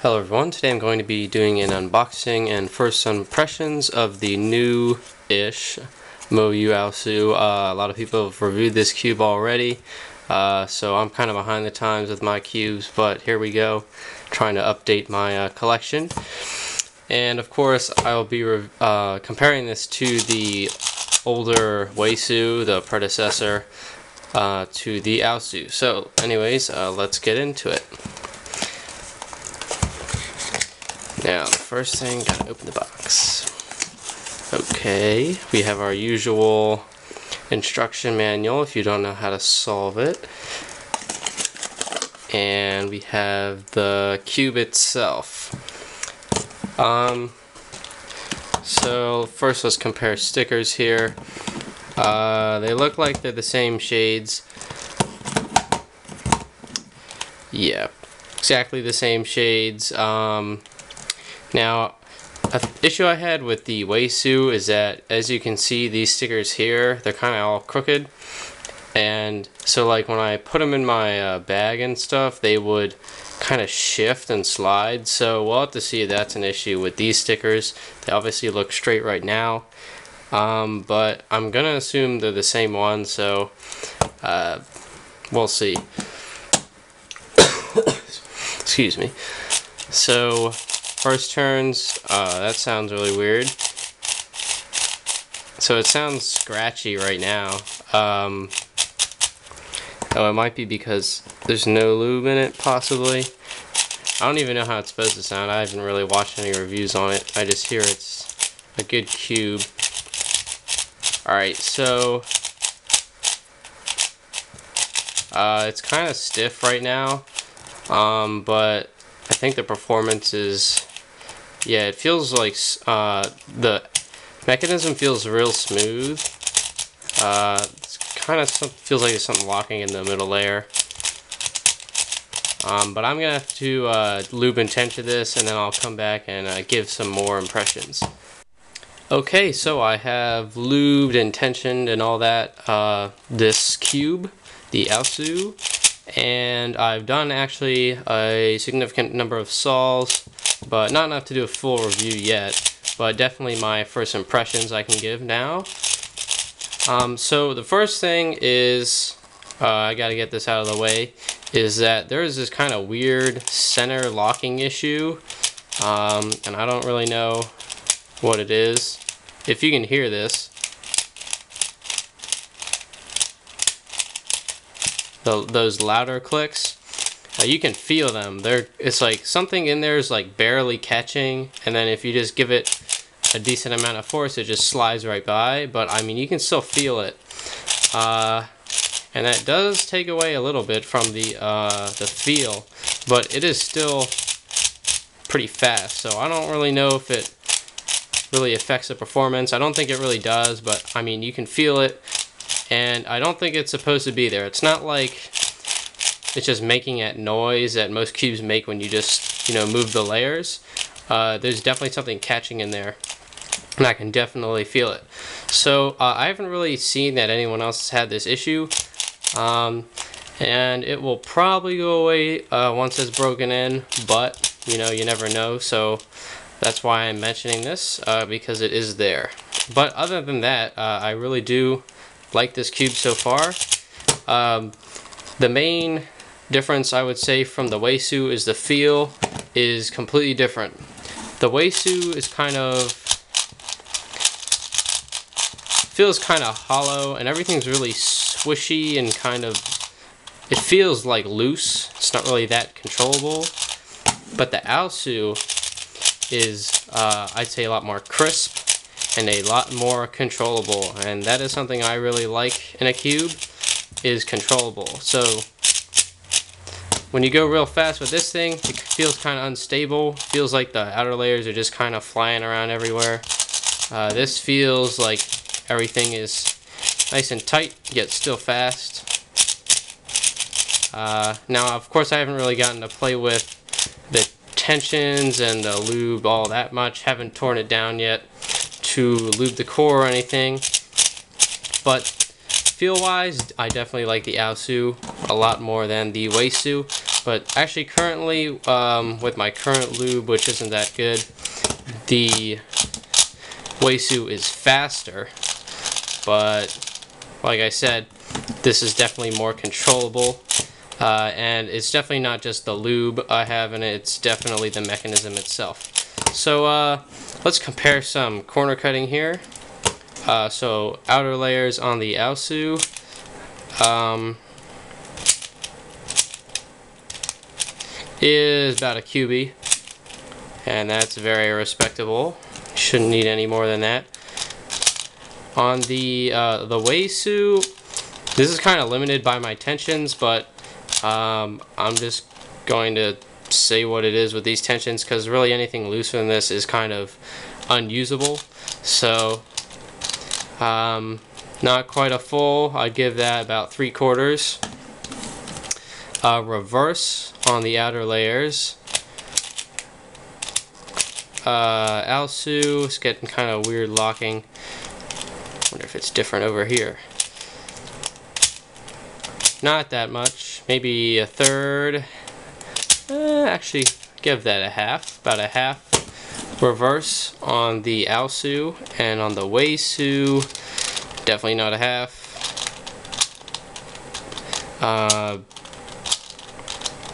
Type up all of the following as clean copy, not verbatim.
Hello everyone, today I'm going to be doing an unboxing and first impressions of the new-ish MoYu AoSu. A lot of people have reviewed this cube already, so I'm kind of behind the times with my cubes, but here we go, trying to update my collection. And of course I'll be comparing this to the older WeiSu, the predecessor, to the AoSu. So anyways, let's get into it. Now, the first thing, gotta open the box. Okay, we have our usual instruction manual if you don't know how to solve it. And we have the cube itself. So first let's compare stickers here. They look like they're the same shades. Yeah, exactly the same shades. Now, an issue I had with the WeiSu is that, as you can see, these stickers here, they're kind of all crooked. And so like when I put them in my bag and stuff, they would kind of shift and slide. So we'll have to see if that's an issue with these stickers. They obviously look straight right now. But I'm going to assume they're the same one, so we'll see. Excuse me. So first turns, that sounds really weird. So it sounds scratchy right now. Oh, it might be because there's no lube in it, possibly. I don't even know how it's supposed to sound. I haven't really watched any reviews on it. I just hear it's a good cube. Alright, so it's kind of stiff right now, but I think the performance is, yeah, it feels like the mechanism feels real smooth. It's kind of feels like there's something locking in the middle layer. But I'm gonna have to lube and tension this, and then I'll come back and give some more impressions. Okay, so I have lubed and tensioned and all that this cube, the AoSu, and I've done actually a significant number of sols, but not enough to do a full review yet, but definitely my first impressions I can give now. So the first thing is, I gotta get this out of the way, is that there is this kind of weird center locking issue, and I don't really know what it is. If you can hear this, those louder clicks, you can feel them. It's like something in there is like barely catching, and then if you just give it a decent amount of force, it just slides right by. But I mean, you can still feel it, and that does take away a little bit from the feel, but it is still pretty fast. So I don't really know if it really affects the performance. I don't think it really does, but I mean, you can feel it, and I don't think it's supposed to be there. It's not like it's just making that noise that most cubes make when you just, you know, move the layers. There's definitely something catching in there, and I can definitely feel it. So I haven't really seen that anyone else has had this issue, and it will probably go away once it's broken in, but you know, you never know. So that's why I'm mentioning this, because it is there. But other than that, I really do like this cube so far. The main difference I would say from the WeiSu is the feel is completely different. The WeiSu is feels kind of hollow, and everything's really swishy and kind of, it feels like loose. It's not really that controllable. But the AoSu is, I'd say, a lot more crisp and a lot more controllable, and that is something I really like in a cube, is controllable. So when you go real fast with this thing, it feels kind of unstable. Feels like the outer layers are just kind of flying around everywhere. This feels like everything is nice and tight, yet still fast. Now, of course, I haven't really gotten to play with the tensions and the lube all that much. Haven't torn it down yet to lube the core or anything. But feel wise, I definitely like the AoSu a lot more than the WeiSu. But actually currently, with my current lube, which isn't that good, the WeiSu is faster, but like I said, this is definitely more controllable, and it's definitely not just the lube I have in it, it's definitely the mechanism itself. So let's compare some corner cutting here. So outer layers on the AoSu, is about a QB, and that's very respectable. Shouldn't need any more than that. On the WeiSu, this is kind of limited by my tensions, but I'm just going to say what it is with these tensions, because really anything looser than this is kind of unusable. So not quite a full, I'd give that about 3/4. Reverse on the outer layers. AoSu is getting kind of weird locking. Wonder if it's different over here. Not that much, maybe a third. Actually, give that a half, about a half. Reverse on the AoSu, and on the WeiSu, definitely not a half.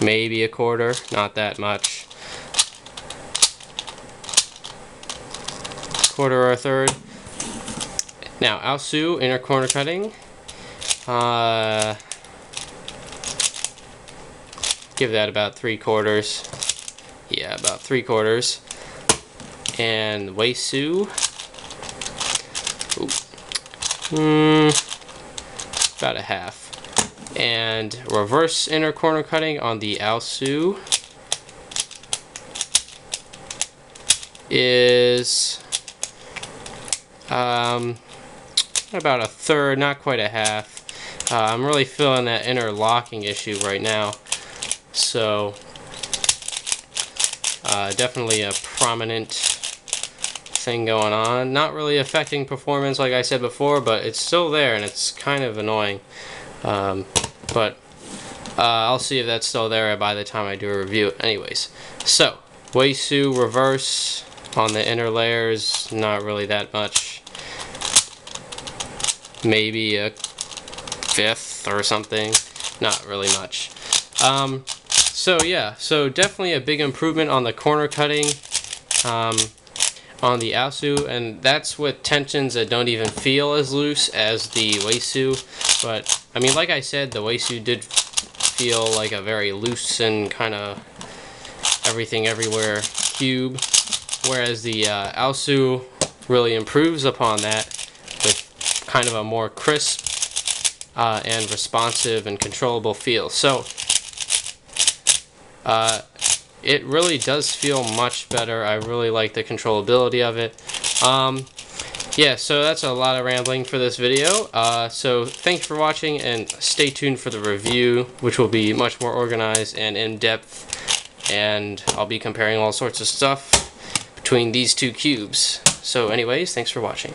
Maybe a quarter, not that much. Quarter or a third. Now, AoSu, inner corner cutting. Give that about 3/4. Yeah, about 3/4. And WeiSu. About a half. And reverse inner corner cutting on the AoSu is about a third, not quite a half. I'm really feeling that inner locking issue right now, so definitely a prominent thing going on. Not really affecting performance like I said before, but it's still there and it's kind of annoying. But I'll see if that's still there by the time I do a review. Anyways, so WeiSu reverse on the inner layers, not really that much. Maybe a fifth or something, not really much. So yeah, so definitely a big improvement on the corner cutting on the AoSu, and that's with tensions that don't even feel as loose as the WeiSu. But I mean, like I said, the WeiSu did feel like a very loose and kind of everything everywhere cube, whereas the AoSu really improves upon that with kind of a more crisp and responsive and controllable feel. So it really does feel much better. I really like the controllability of it. Yeah, so that's a lot of rambling for this video. So thanks for watching, and stay tuned for the review, which will be much more organized and in-depth, and I'll be comparing all sorts of stuff between these two cubes. So anyways, thanks for watching.